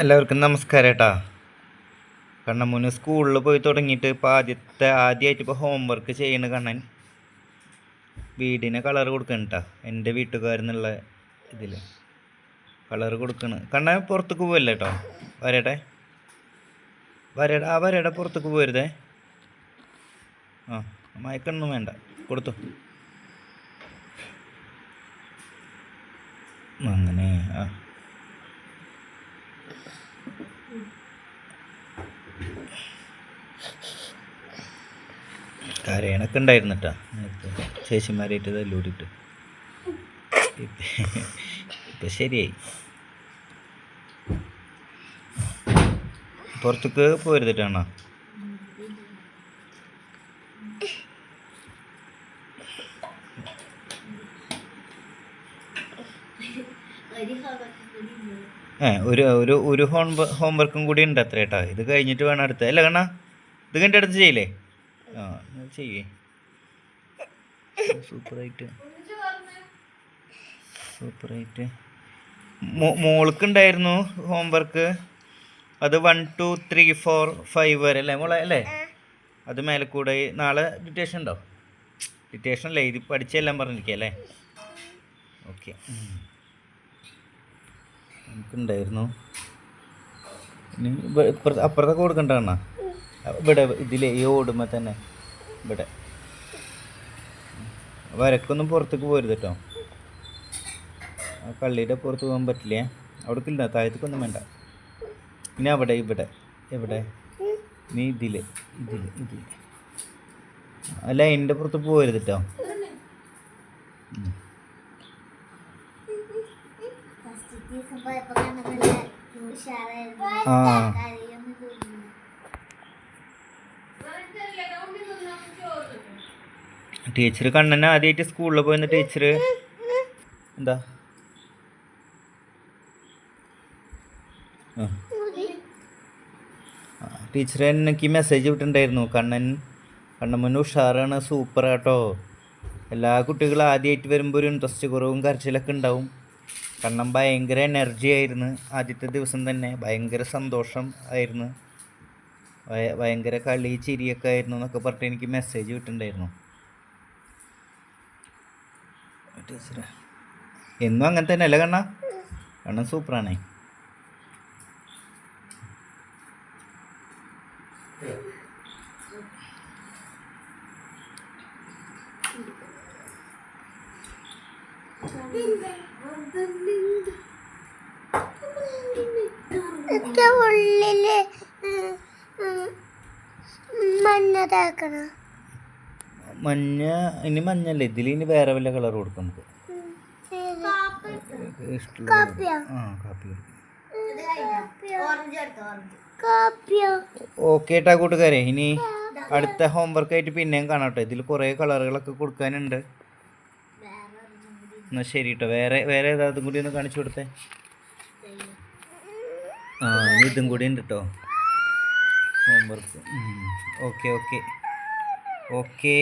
എല്ലാവർക്കും നമസ്കാരം ഏട്ടാ. കണ്ണമ്മൂന് സ്കൂളിൽ പോയി തുടങ്ങിയിട്ട് ഇപ്പോൾ ആദ്യമായിട്ട് ഇപ്പോൾ ഹോംവർക്ക് ചെയ്യണ കണ്ണൻ വീടിന് കളർ കൊടുക്കണം കേട്ടോ. എൻ്റെ വീട്ടുകാരെന്നുള്ള ഇതിൽ കളർ കൊടുക്കണം. കണ്ണൻ പുറത്തേക്ക് പോവല്ലേ കേട്ടോ. വരട്ടെ വരയുടെ പുറത്തേക്ക് പോരുതേ. മയക്കൊന്നും വേണ്ട, കൊടുത്തു. അങ്ങനെ കരയണൊക്കെ ഉണ്ടായിരുന്നു കേട്ടോ. ചേച്ചിമാരായിട്ട് തല്ലൂടിയിട്ട് ഇപ്പം ശരിയായി. പുറത്തേക്ക് പോരുതിട്ടാണോ? ഒരു ഹോംവർക്കും കൂടി ഉണ്ട് അത്ര കേട്ടോ. ഇത് കഴിഞ്ഞിട്ട് വേണം അടുത്ത. അല്ല കണ്ണാ, ഇത് കഴിഞ്ഞിട്ട് അടുത്ത് ചെയ്യില്ലേ? ചെയ്യേ. സൂപ്പറായിട്ട് മോൾക്കുണ്ടായിരുന്നു ഹോംവർക്ക്. അത് 1 2 3 4 5 വരെ അല്ലേ മോളെ? അല്ലേ? അത് മേലെ കൂടെ നാളെ ഡിറ്റേഷൻ ഉണ്ടോ? ഡിറ്റേഷൻ അല്ലേ, ഇത് പഠിച്ചെല്ലാം പറഞ്ഞിരിക്കുക അല്ലേ? ഓക്കെ. എനിക്കുണ്ടായിരുന്നു. ഇനി അപ്പുറത്തൊക്കെ കൊടുക്കണ്ടാണ. ഇവിടെ ഇതിലേ ഈ ഓടുമ്പോൾ തന്നെ ഇവിടെ വരക്കൊന്നും പുറത്തേക്ക് പോരുത് കേട്ടോ. ആ കള്ളിയുടെ പുറത്ത് പോകാൻ പറ്റില്ലേ? അവിടേക്കില്ല, താഴത്തേക്കൊന്നും വേണ്ട. ഇനി അവിടെ എവിടെ നീ ഇതില് അല്ല, എൻ്റെ പുറത്ത് പോരുത് കേട്ടോ. ടീച്ചർ കണ്ണനെ ആദ്യമായിട്ട് സ്കൂളിൽ പോയിരുന്ന ടീച്ചർ എന്താ ടീച്ചർ എനിക്ക് മെസ്സേജ് വിട്ടിട്ടുണ്ടായിരുന്നു. കണ്ണമ്മന് ഉഷാറാണ്, സൂപ്പറാട്ടോ. എല്ലാ കുട്ടികളും ആദ്യമായിട്ട് വരുമ്പോൾ ഒരു ഇൻട്രസ്റ്റ് കുറവും കരച്ചിലൊക്കെ ഉണ്ടാവും. കണ്ണൻ ഭയങ്കര എനർജി ആയിരുന്നു. ആദ്യത്തെ ദിവസം തന്നെ ഭയങ്കര സന്തോഷം ആയിരുന്നു, ഭയങ്കര കളി ചിരിയൊക്കെ ആയിരുന്നു എന്നൊക്കെ പറഞ്ഞിട്ട് എനിക്ക് മെസ്സേജ് വിട്ടിട്ടുണ്ടായിരുന്നു ടീച്ചർ. എന്നും അങ്ങനെ തന്നെ അല്ലേ കണ്ണ? കണ്ണൻ സൂപ്പറാണേ. ഉള്ളില് മഞ്ഞ ഇനി മഞ്ഞല്ലേ, ഇതിൽ ഇനി വേറെ വല്ല കളർ കൊടുക്കാം നമുക്ക്. ഓക്കെ ഏട്ടാ കൂട്ടുകാരെ, ഇനി അടുത്ത ഹോംവർക്ക് ആയിട്ട് പിന്നെയും കാണാട്ടോ. ഇതിൽ കുറേ കളറുകളൊക്കെ കൊടുക്കാനുണ്ട്. എന്നാൽ ശരി കേട്ടോ. വേറെ ഏതാതും കൂടി ഒന്ന് കാണിച്ചു കൊടുത്തേ. ഇതും കൂടി ഉണ്ട് കേട്ടോ ഹോംവർക്ക്. ഓക്കെ.